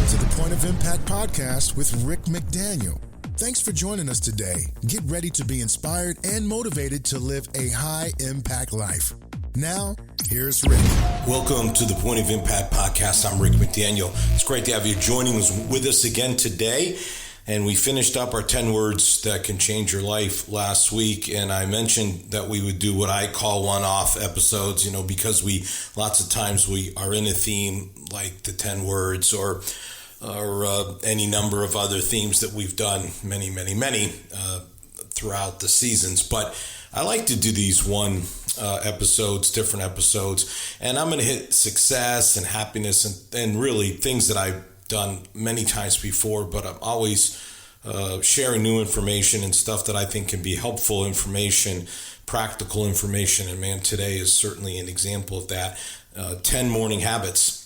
to the Point of Impact podcast with Rick McDaniel. Thanks for joining us today. Get ready to be inspired and motivated to live a high-impact life. Now, here's Rick. Welcome to the Point of Impact podcast. I'm Rick McDaniel. It's great to have you joining us with us again today. And we finished up our 10 words that can change your life last week. And I mentioned that we would do what I call one-off episodes, because lots of times we are in a theme like the 10 words or any number of other themes that we've done many throughout the seasons. But I like to do these different episodes. And I'm going to hit success and happiness and really things that I've done many times before, but I'm always sharing new information and stuff that I think can be helpful information, practical information. And man, today is certainly an example of that. 10 morning habits.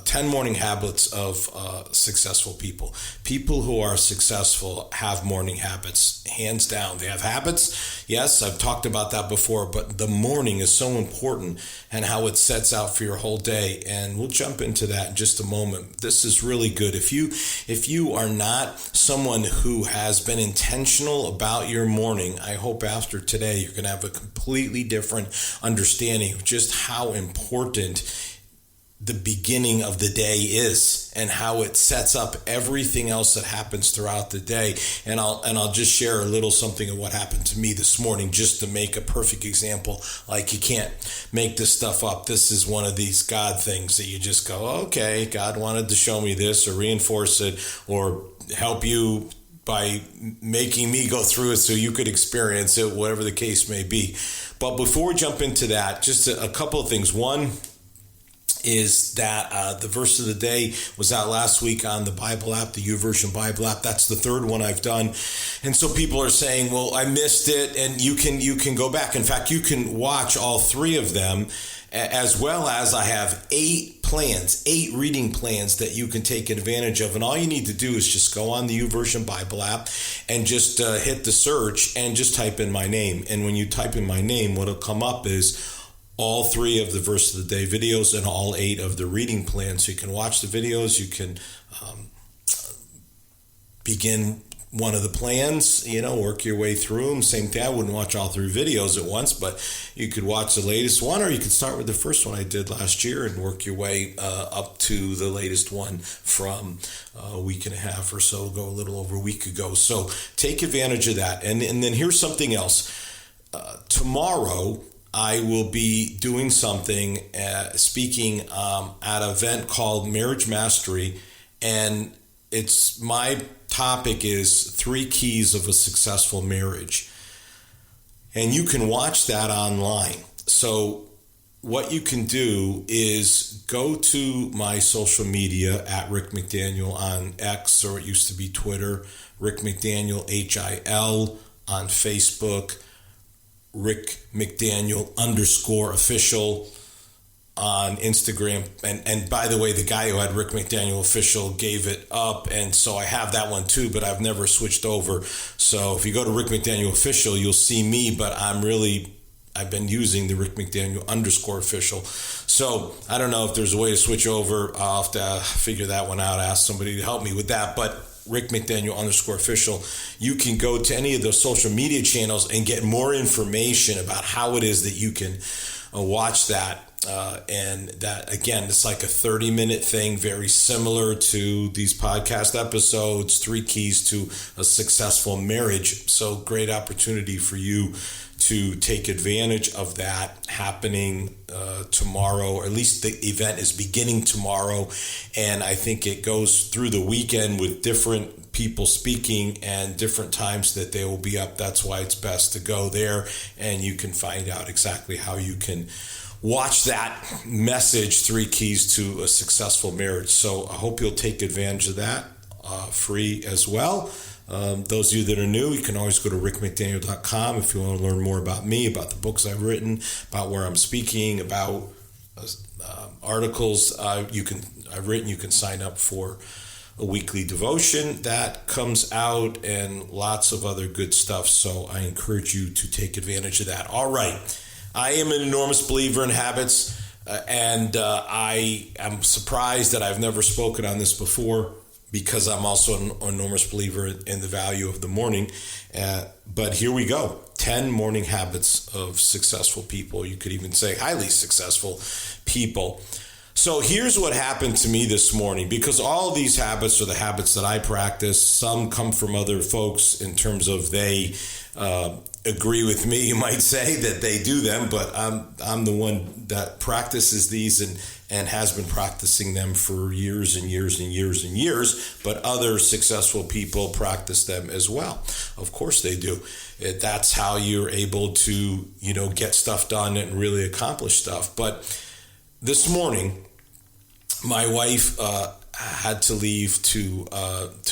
10 morning habits of successful people. People who are successful have morning habits, hands down. They have habits. Yes, I've talked about that before, but the morning is so important and how it sets out for your whole day. And we'll jump into that in just a moment. This is really good. If you are not someone who has been intentional about your morning, I hope after today you're going to have a completely different understanding of just how important the beginning of the day is and how it sets up everything else that happens throughout the day. And I'll just share a little something of what happened to me this morning just to make a perfect example. Like, you can't make this stuff up. This is one of these God things that you just go, okay, God wanted to show me this or reinforce it or help you by making me go through it so you could experience it, whatever the case may be. But before we jump into that, just a couple of things. One is that the verse of the day was out last week on the Bible app, the YouVersion Bible app. That's the third one I've done. And so people are saying, well, I missed it. And you can go back. In fact, you can watch all three of them, as well as I have 8 reading plans that you can take advantage of. And all you need to do is just go on the YouVersion Bible app and just hit the search and just type in my name. And when you type in my name, what'll come up is all 3 of the verse of the day videos and all 8 of the reading plans. So you can watch the videos, you can begin one of the plans, work your way through them. Same thing, I wouldn't watch all 3 videos at once, but you could watch the latest one, or you could start with the first one I did last year and work your way up to the latest one from a week and a half or so ago, a little over a week ago. So take advantage of that. And then here's something else. Tomorrow, I will be doing something, speaking at an event called Marriage Mastery, and my topic is 3 keys of a successful marriage. And you can watch that online. So what you can do is go to my social media at Rick McDaniel on X, or it used to be Twitter, Rick McDaniel HIL on Facebook, Rick McDaniel _official on Instagram. And by the way, the guy who had Rick McDaniel official gave it up. And so I have that one too, but I've never switched over. So if you go to Rick McDaniel official, you'll see me, but I've been using the Rick McDaniel _official. So I don't know if there's a way to switch over. I'll have to figure that one out, ask somebody to help me with that. But Rick McDaniel _official. You can go to any of those social media channels and get more information about how it is that you can watch that. And that, again, it's like a 30-minute thing, very similar to these podcast episodes, 3 keys to a successful marriage. So great opportunity for you to take advantage of that happening tomorrow, or at least the event is beginning tomorrow. And I think it goes through the weekend with different people speaking and different times that they will be up. That's why it's best to go there, and you can find out exactly how you can watch that message, 3 keys to a successful marriage. So I hope you'll take advantage of that, free as well. Those of you that are new, you can always go to rickmcdaniel.com if you want to learn more about me, about the books I've written, about where I'm speaking, about articles I've written. You can sign up for a weekly devotion that comes out and lots of other good stuff. So I encourage you to take advantage of that. All right. I am an enormous believer in habits. I am surprised that I've never spoken on this before, because I'm also an enormous believer in the value of the morning. But here we go. 10 morning habits of successful people. You could even say highly successful people. So here's what happened to me this morning, because all of these habits are the habits that I practice. Some come from other folks in terms of they agree with me, you might say, that they do them, but I'm the one that practices these and has been practicing them for years and years and years and years, but other successful people practice them as well. Of course they do. That's how you're able to, get stuff done and really accomplish stuff. But this morning, my wife had to leave to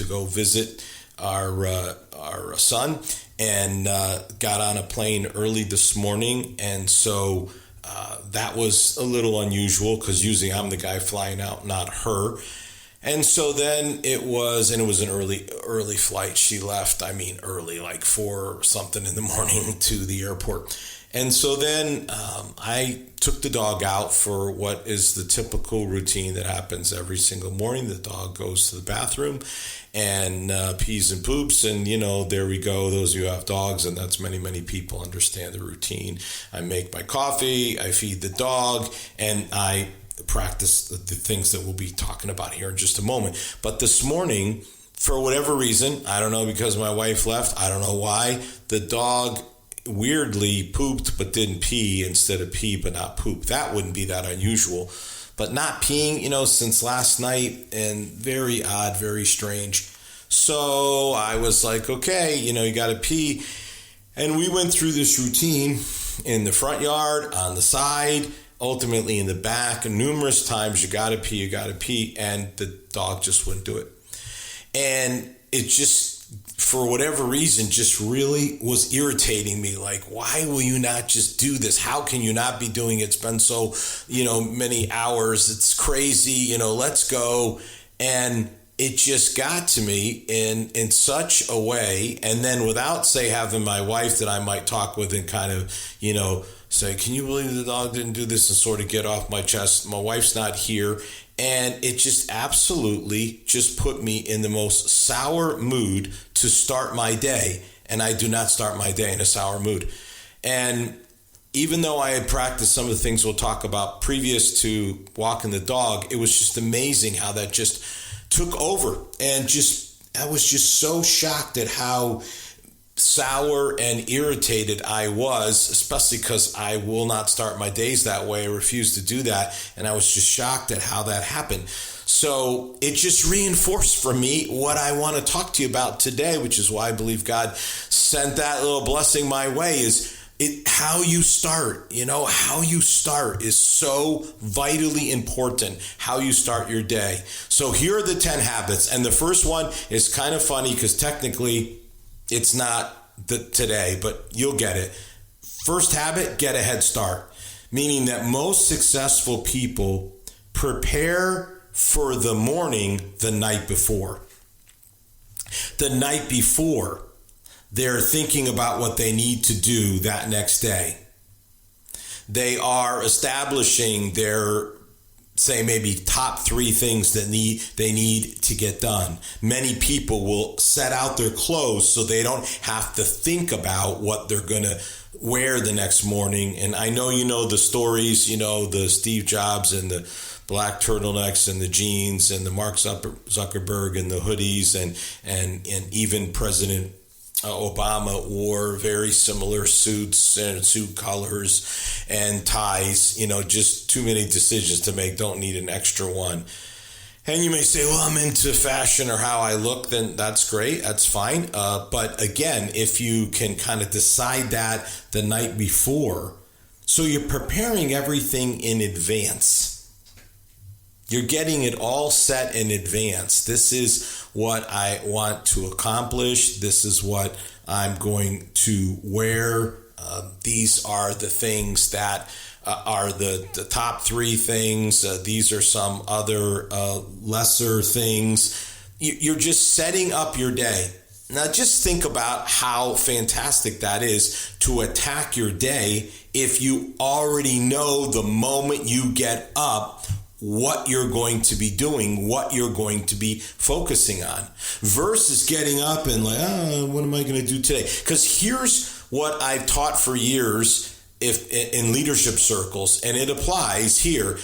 go visit our son, and got on a plane early this morning, and so that was a little unusual, because usually I'm the guy flying out, not her. And so then it was an early flight. She left, early, like 4 something in the morning to the airport. And so then I took the dog out for what is the typical routine that happens every single morning. The dog goes to the bathroom and pees and poops, and there we go. Those of you who have dogs, and that's many people, understand the routine. I make my coffee, I feed the dog, and I practice the things that we'll be talking about here in just a moment. But this morning, for whatever reason, I don't know, because my wife left, I don't know why, the dog weirdly pooped but didn't pee, instead of pee but not poop. That wouldn't be that unusual. But not peeing, since last night, and very odd, very strange. So I was like, okay, you got to pee. And we went through this routine in the front yard, on the side, ultimately in the back, and numerous times. You got to pee, and the dog just wouldn't do it. And it just, for whatever reason, just really was irritating me. Like, why will you not just do this? How can you not be doing it? It's been so, many hours. It's crazy, let's go. And it just got to me in such a way. And then without, say, having my wife that I might talk with and kind of, say, can you believe the dog didn't do this, and sort of get off my chest. My wife's not here. And it just absolutely just put me in the most sour mood to start my day. And I do not start my day in a sour mood. And even though I had practiced some of the things we'll talk about previous to walking the dog, it was just amazing how that just took over. And I was just so shocked at how sour and irritated I was, especially because I will not start my days that way. I refuse to do that. And I was just shocked at how that happened. So it just reinforced for me what I want to talk to you about today, which is why I believe God sent that little blessing my way, is how you start. How you start is so vitally important, how you start your day. So here are the 10 habits. And the first one is kind of funny, because technically it's not today, but you'll get it. First habit, get a head start. Meaning that most successful people prepare for the morning the night before. The night before, they're thinking about what they need to do that next day. They are establishing their, say, maybe top 3 things that they need to get done. Many people will set out their clothes so they don't have to think about what they're going to wear the next morning. And I know the stories, the Steve Jobs and the black turtlenecks and the jeans, and the Mark Zuckerberg and the hoodies, and even President Obama wore very similar suits and suit colors and ties, just too many decisions to make, don't need an extra one. And you may say, well, I'm into fashion or how I look, then that's great, that's fine. But again, if you can kind of decide that the night before, so you're preparing everything in advance. You're getting it all set in advance. This is what I want to accomplish. This is what I'm going to wear. These are the things that are the top 3 things. These are some other lesser things. You're just setting up your day. Now just think about how fantastic that is to attack your day if you already know the moment you get up what you're going to be doing, what you're going to be focusing on, versus getting up and like, what am I going to do today? Because here's what I've taught for years in leadership circles, and it applies here,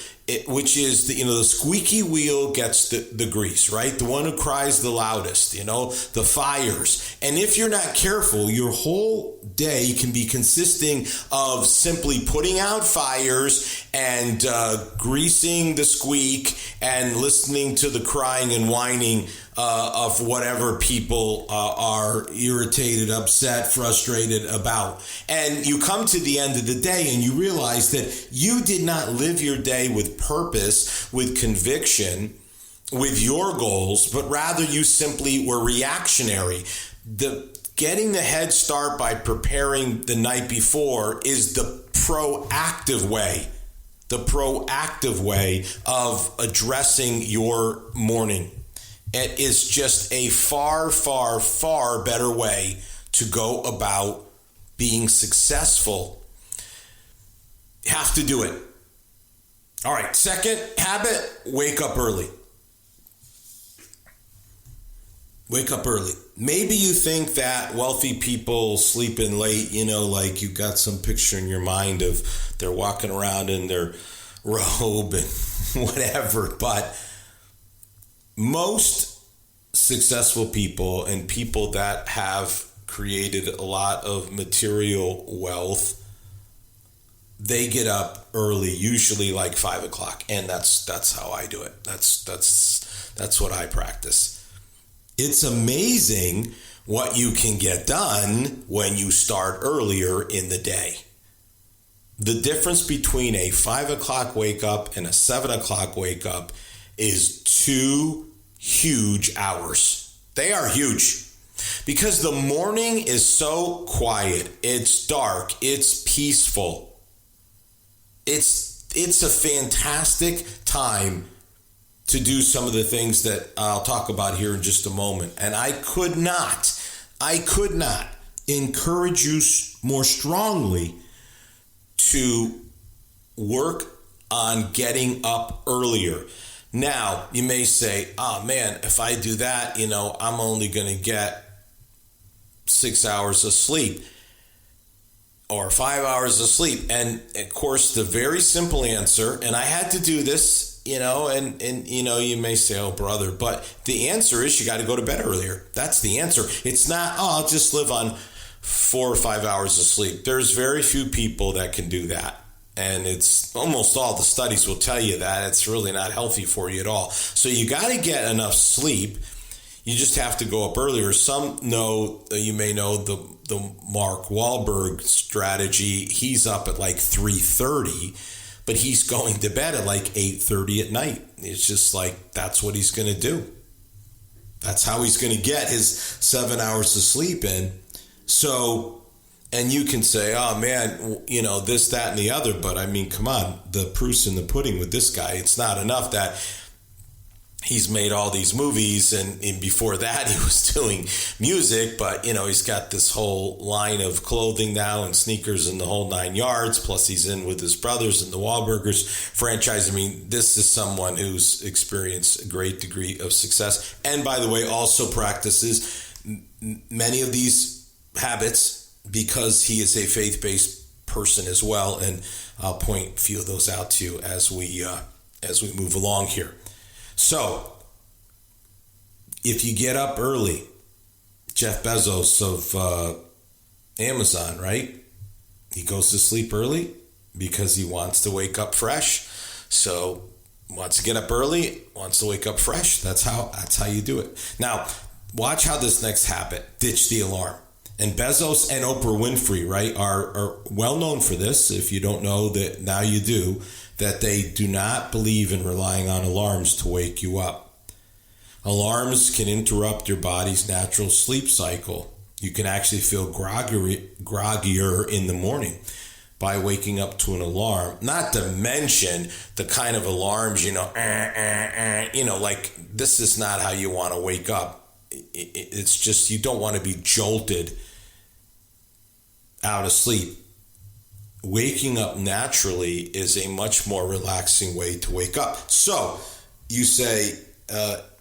which is the squeaky wheel gets the grease, right? The one who cries the loudest, the fires. And if you're not careful, your whole day can be consisting of simply putting out fires and greasing the squeak and listening to the crying and whining of whatever people are irritated, upset, frustrated about. And you come to the end of the day and you realize that you did not live your day with purpose, with conviction, with your goals, but rather you simply were reactionary. Getting the head start by preparing the night before is the proactive way. The proactive way of addressing your morning. It is just a far, far, far better way to go about being successful. You have to do it. All right, second habit, wake up early. Wake up early. Maybe you think that wealthy people sleep in late, like you got some picture in your mind of they're walking around in their robe and whatever, but most successful people and people that have created a lot of material wealth, they get up early, usually like 5 o'clock, and that's how I do it. That's what I practice. It's amazing what you can get done when you start earlier in the day. The difference between a 5 o'clock wake up and a 7 o'clock wake up is 2 huge hours. They are huge because the morning is so quiet. It's dark. It's peaceful. It's a fantastic time to do some of the things that I'll talk about here in just a moment. And I could not encourage you more strongly to work on getting up earlier. Now, you may say, oh man, if I do that, I'm only going to get 6 hours of sleep or 5 hours of sleep. And of course, the very simple answer, and I had to do this, and you may say, oh brother, but the answer is you got to go to bed earlier. That's the answer. It's not, I'll just live on 4 or 5 hours of sleep. There's very few people that can do that. And it's almost all the studies will tell you that it's really not healthy for you at all. So you got to get enough sleep. You just have to go up earlier. Some you may know the Mark Wahlberg strategy. He's up at like 3:30, but he's going to bed at like 8:30 at night. It's just like, that's what he's going to do. That's how he's going to get his 7 hours of sleep in. So, and you can say, oh man, this, that, and the other. But I mean, come on, the proof's in the pudding with this guy. It's not enough that he's made all these movies and before that he was doing music, but he's got this whole line of clothing now and sneakers and the whole 9 yards. Plus he's in with his brothers in the Wahlburgers franchise. I mean, this is someone who's experienced a great degree of success. And by the way, also practices many of these habits because he is a faith-based person as well. And I'll point a few of those out to you as we move along here. So, if you get up early, Jeff Bezos of Amazon, right? He goes to sleep early because he wants to wake up fresh. So, wants to get up early, wants to wake up fresh. That's how you do it. Now, watch how this next habit, ditch the alarm. And Bezos and Oprah Winfrey, right, are well known for this. If you don't know that, now you do. That they do not believe in relying on alarms to wake you up. Alarms can interrupt your body's natural sleep cycle. You can actually feel groggier in the morning by waking up to an alarm. Not to mention the kind of alarms, like this is not how you want to wake up. It's just you don't want to be jolted out of sleep waking up naturally is a much more relaxing way to wake up. So you say,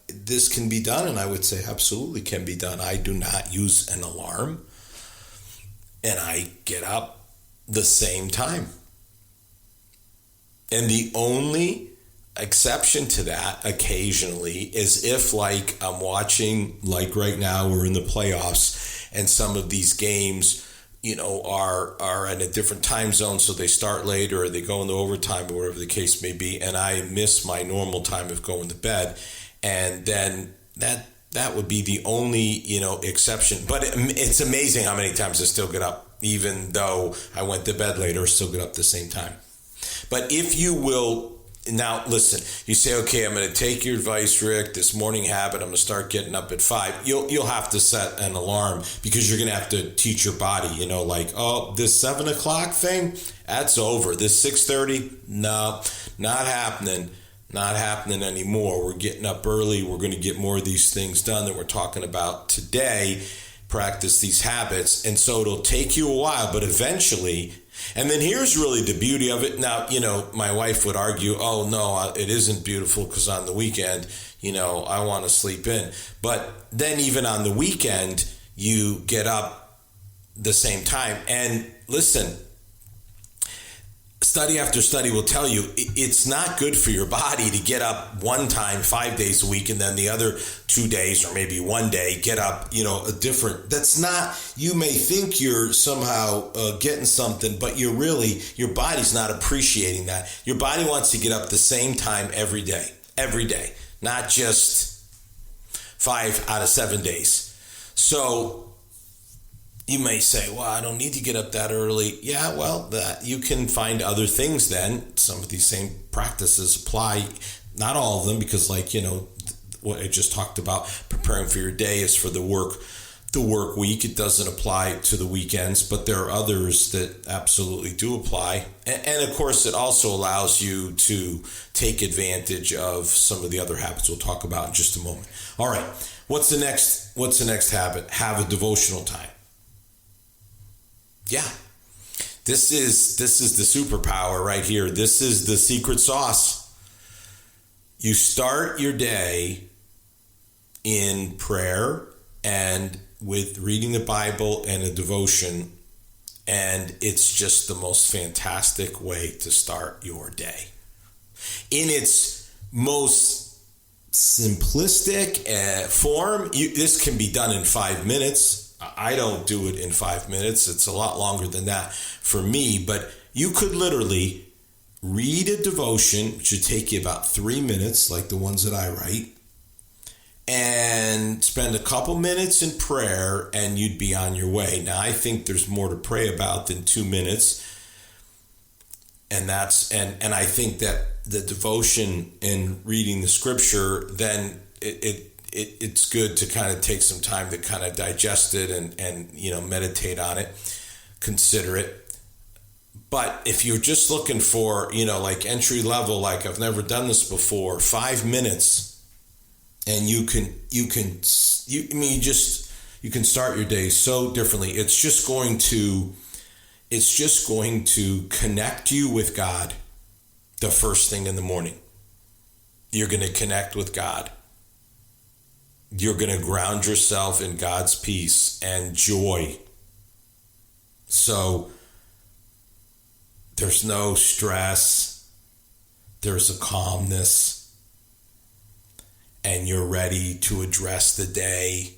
this can be done, and I would say absolutely can be done. I do not use an alarm, and I get up the same time. And the only exception to that occasionally is if, like, I'm watching, like right now we're in the playoffs, and some of these games, you know, are in a different time zone, so they start later or they go into overtime or whatever the case may be, and I miss my normal time of going to bed. And then that would be the only, you know, exception. But it's amazing how many times I still get up, even though I went to bed later, still get up at the same time. But if you will, now listen, you say, okay, I'm going to take your advice, Rick, this morning habit, I'm going to start getting up at 5. You'll have to set an alarm, because you're going to have to teach your body, you know, like, oh, this 7 o'clock thing, that's over. This 6:30, no, not happening. Not happening anymore. We're getting up early. We're going to get more of these things done that we're talking about today, practice these habits. And so it'll take you a while, but eventually, and then here's really the beauty of it. Now, you know, my wife would argue, oh, no, it isn't beautiful because on the weekend, you know, I want to sleep in. But then even on the weekend, you get up the same time. And listen, study after study will tell you it's not good for your body to get up one time 5 days a week and then the other 2 days or maybe one day get up, you know, a different. That's not, you may think you're somehow getting something, but your body's not appreciating that. Your body wants to get up the same time every day, not just 5 out of 7 days. So you may say, well, I don't need to get up that early. Yeah, well, you can find other things then. Some of these same practices apply, not all of them, because, like, you know, what I just talked about, preparing for your day is for the work week. It doesn't apply to the weekends, but there are others that absolutely do apply. And of course, it also allows you to take advantage of some of the other habits we'll talk about in just a moment. All right, what's the next habit? Have a devotional time. Yeah, this is the superpower right here. This is the secret sauce. You start your day in prayer and with reading the Bible and a devotion, and it's just the most fantastic way to start your day. In its most simplistic form, this can be done in 5 minutes. I don't do it in 5 minutes. It's a lot longer than that for me, but you could literally read a devotion, which should take you about 3 minutes, like the ones that I write, and spend a couple minutes in prayer, and you'd be on your way. Now, I think there's more to pray about than 2 minutes, and I think that the devotion and reading the scripture, then it's good to kind of take some time to kind of digest it and you know, meditate on it, consider it. But if you're just looking for, you know, like entry level, like I've never done this before, 5 minutes, and you can start your day so differently. It's just going to connect you with God the first thing in the morning. You're going to connect with God. You're going to ground yourself in God's peace and joy. So there's no stress. There's a calmness. And you're ready to address the day.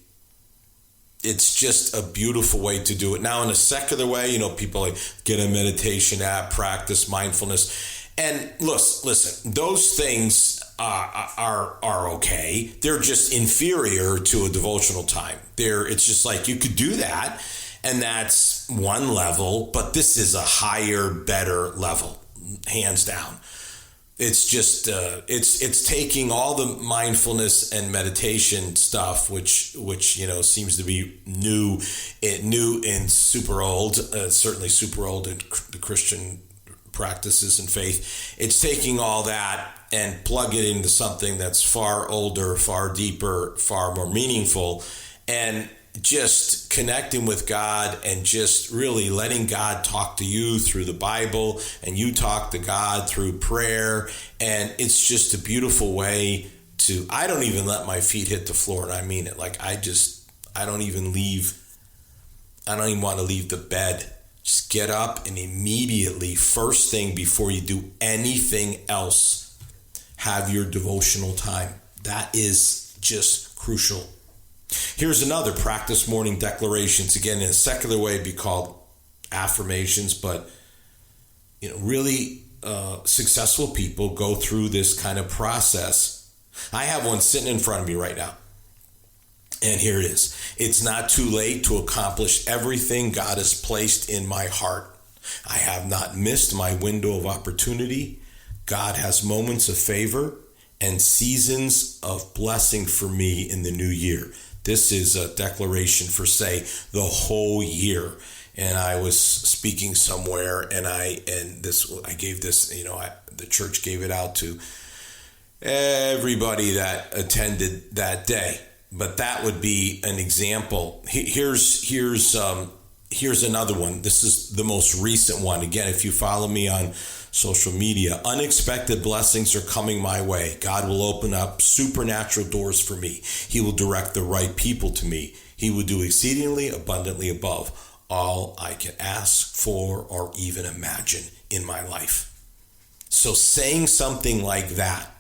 It's just a beautiful way to do it. Now, in a secular way, you know, people like get a meditation app, practice mindfulness. And listen, those things are okay. They're just inferior to a devotional time. It's just like you could do that, and that's one level, but this is a higher, better level, hands down. It's just it's taking all the mindfulness and meditation stuff, which you know seems to be new and super old, certainly super old in the Christian practices and faith. It's taking all that and plug it into something that's far older, far deeper, far more meaningful, and just connecting with God and just really letting God talk to you through the Bible, and you talk to God through prayer. And it's just a beautiful way to, I don't even let my feet hit the floor, and I mean it. Like I don't even want to leave the bed. Just get up and immediately, first thing before you do anything else, have your devotional time. That is just crucial. Here's another: practice morning declarations. Again, in a secular way, it'd be called affirmations, but really successful people go through this kind of process. I have one sitting in front of me right now, and here it is. It's not too late to accomplish everything God has placed in my heart. I have not missed my window of opportunity. God has moments of favor and seasons of blessing for me in the new year. This is a declaration for, say, the whole year. And I was speaking somewhere, and I gave this, the church gave it out to everybody that attended that day. But that would be an example. Here's another one. This is the most recent one. Again, if you follow me on social media, unexpected blessings are coming my way. God will open up supernatural doors for me. He will direct the right people to me. He will do exceedingly abundantly above all I can ask for or even imagine in my life. So saying something like that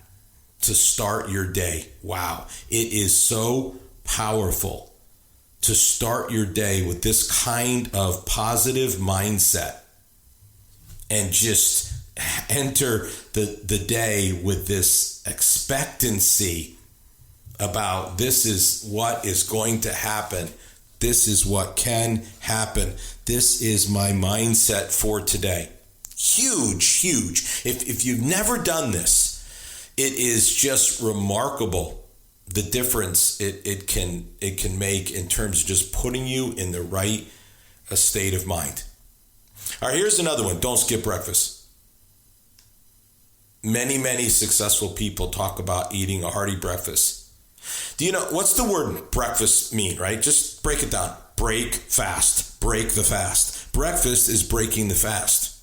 to start your day, wow, it is so powerful to start your day with this kind of positive mindset and just enter the day with this expectancy about this is what is going to happen. This is what can happen. This is my mindset for today. Huge. If you've never done this, it is just remarkable the difference it can make in terms of just putting you in the right state of mind. All right, here's another one. Don't skip breakfast. Many successful people talk about eating a hearty breakfast. Do you know, what's the word breakfast mean, right? Just break it down. Break fast. Break the fast. Breakfast is breaking the fast.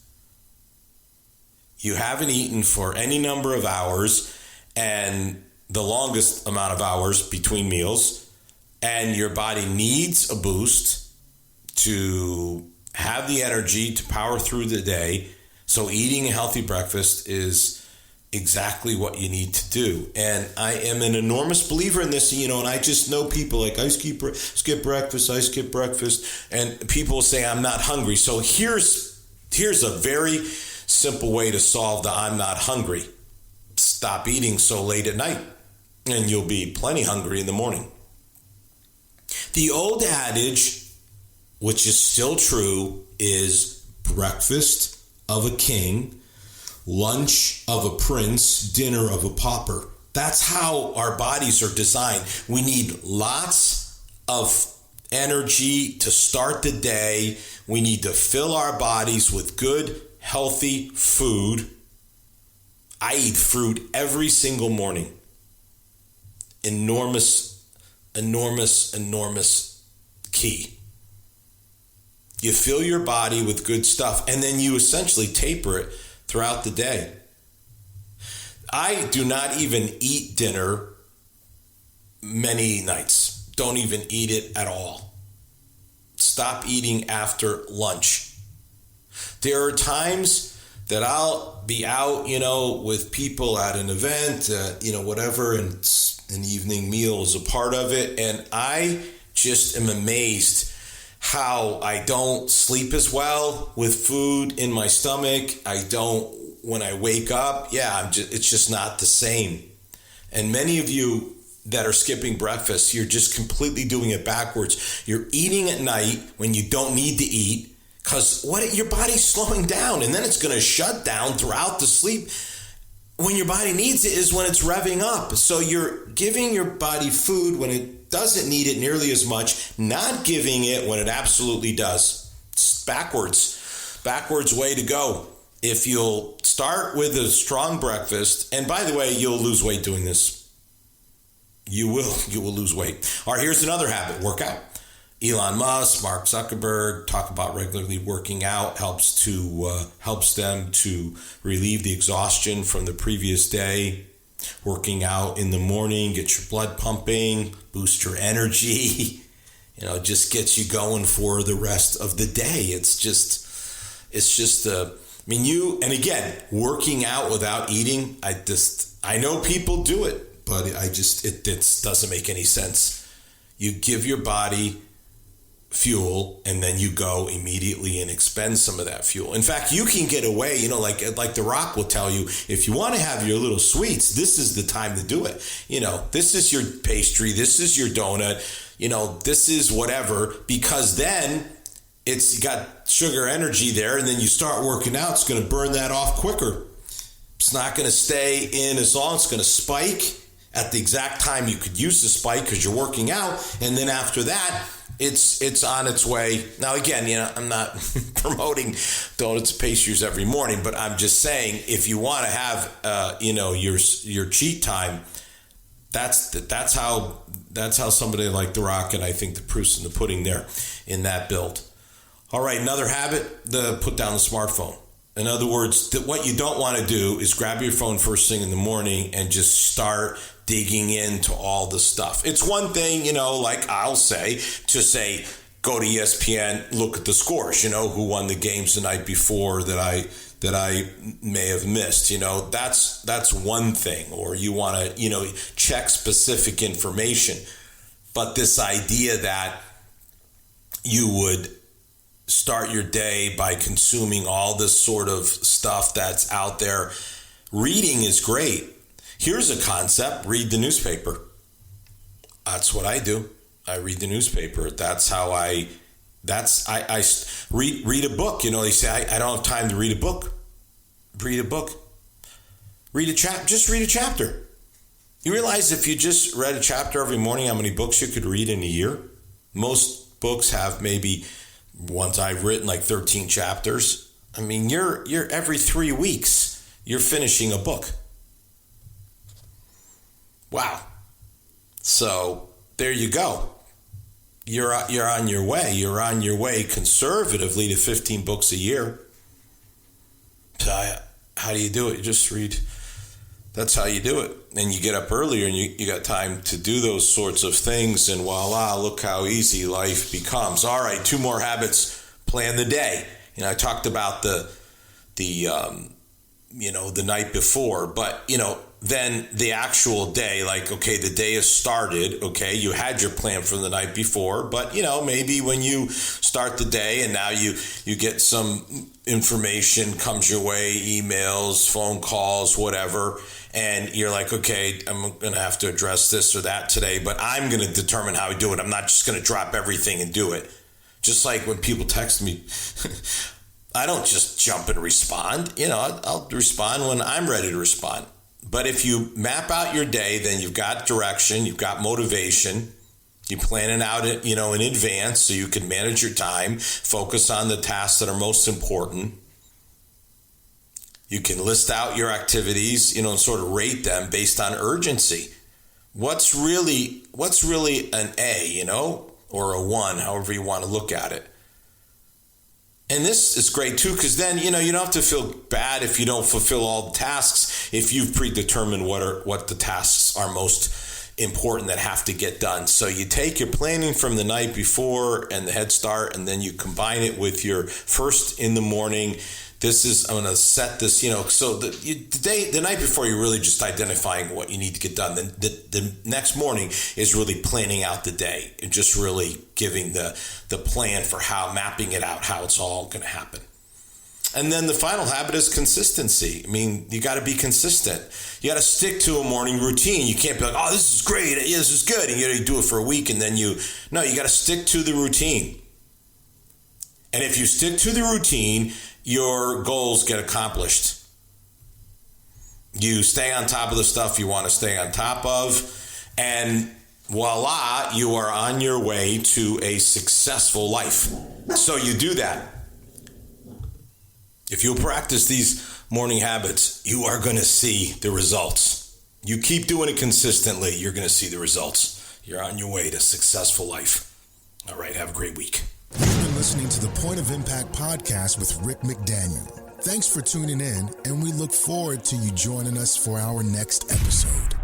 You haven't eaten for any number of hours, and the longest amount of hours between meals, and your body needs a boost to have the energy to power through the day. So eating a healthy breakfast is exactly what you need to do. And I am an enormous believer in this, and I just know people like, I skip breakfast, and people say I'm not hungry. So here's a very simple way to solve the I'm not hungry. Stop eating so late at night, and you'll be plenty hungry in the morning. The old adage, which is still true, is breakfast of a king, lunch of a prince, dinner of a pauper. That's how our bodies are designed. We need lots of energy to start the day. We need to fill our bodies with good, healthy food. I eat fruit every single morning. Enormous key. You fill your body with good stuff, and then you essentially taper it throughout the day. I do not even eat dinner many nights. Don't even eat it at all. Stop eating after lunch. There are times that I'll be out, with people at an event, whatever, and an evening meal is a part of it. And I just am amazed how I don't sleep as well with food in my stomach. I don't, when I wake up, it's just not the same. And many of you that are skipping breakfast, you're just completely doing it backwards. You're eating at night when you don't need to eat, because your body's slowing down, and then it's going to shut down throughout the sleep. When your body needs it is when it's revving up. So you're giving your body food when it doesn't need it nearly as much, not giving it when it absolutely does. It's backwards way to go. If you'll start with a strong breakfast, and by the way, you'll lose weight doing this. You will lose weight. All right, here's another habit: work out. Elon Musk, Mark Zuckerberg talk about regularly working out helps them to relieve the exhaustion from the previous day. Working out in the morning, get your blood pumping, boost your energy, just gets you going for the rest of the day. And again, working out without eating, I know people do it, but it doesn't make any sense. You give your body fuel and then you go immediately and expend some of that fuel. In fact, you can get away, like The Rock will tell you, if you want to have your little sweets, this is the time to do it. This is your pastry, this is your donut, this is whatever, because then it's got sugar energy there, and then you start working out, it's going to burn that off quicker. It's not going to stay in as long, it's going to spike at the exact time you could use the spike because you're working out, and then after that, it's on its way. Now, again, I'm not promoting donuts and pastries every morning, but I'm just saying if you want to have, your cheat time, that's how somebody like The Rock, and I think the proof's in the pudding there in that build. All right, another habit: put down the smartphone. In other words, what you don't want to do is grab your phone first thing in the morning and just start digging into all the stuff. It's one thing, like I'll say, to say, go to ESPN, look at the scores, who won the games the night before that I may have missed. That's one thing. Or you want to, check specific information. But this idea that you would start your day by consuming all this sort of stuff that's out there. Reading is great. Here's a concept: read the newspaper. That's what I do. I read the newspaper. That's how I read a book. They say I don't have time to read a book. Read a book. Just read a chapter. You realize if you just read a chapter every morning, how many books you could read in a year? Most books have maybe, ones I've written, like 13 chapters. I mean, you're every 3 weeks, you're finishing a book. Wow. So there you go. You're on your way. You're on your way conservatively to 15 books a year. So how do you do it? You just read. That's how you do it. And you get up earlier and you got time to do those sorts of things, and voila, look how easy life becomes. All right, 2 more habits. Plan the day. I talked about the night before, but then the actual day, like, okay, the day has started, okay, you had your plan from the night before, but maybe when you start the day and now you get some information comes your way, emails, phone calls, whatever, and you're like, okay, I'm going to have to address this or that today, but I'm going to determine how I do it. I'm not just going to drop everything and do it. Just like when people text me, I don't just jump and respond. I'll respond when I'm ready to respond. But if you map out your day, then you've got direction, you've got motivation, you plan it out, in advance so you can manage your time, focus on the tasks that are most important. You can list out your activities, and sort of rate them based on urgency. What's really an A, or a 1, however you want to look at it. And this is great too, because then, you don't have to feel bad if you don't fulfill all the tasks, if you've predetermined what the tasks are most important that have to get done. So you take your planning from the night before and the head start, and then you combine it with your first in the morning. I'm going to set this, so the night before, you're really just identifying what you need to get done. Then the next morning is really planning out the day and just really giving the plan for mapping it out, how it's all going to happen. And then the final habit is consistency. I mean, you got to be consistent. You got to stick to a morning routine. You can't be like, oh, this is great, this is good, and you do it for a week, and then you got to stick to the routine. And if you stick to the routine, your goals get accomplished. You stay on top of the stuff you want to stay on top of, and voila, you are on your way to a successful life. So you do that. If you practice these morning habits, you are going to see the results. You keep doing it consistently, you're going to see the results. You're on your way to successful life. All right, have a great week. You've been listening to the Point of Impact podcast with Rick McDaniel. Thanks for tuning in, and we look forward to you joining us for our next episode.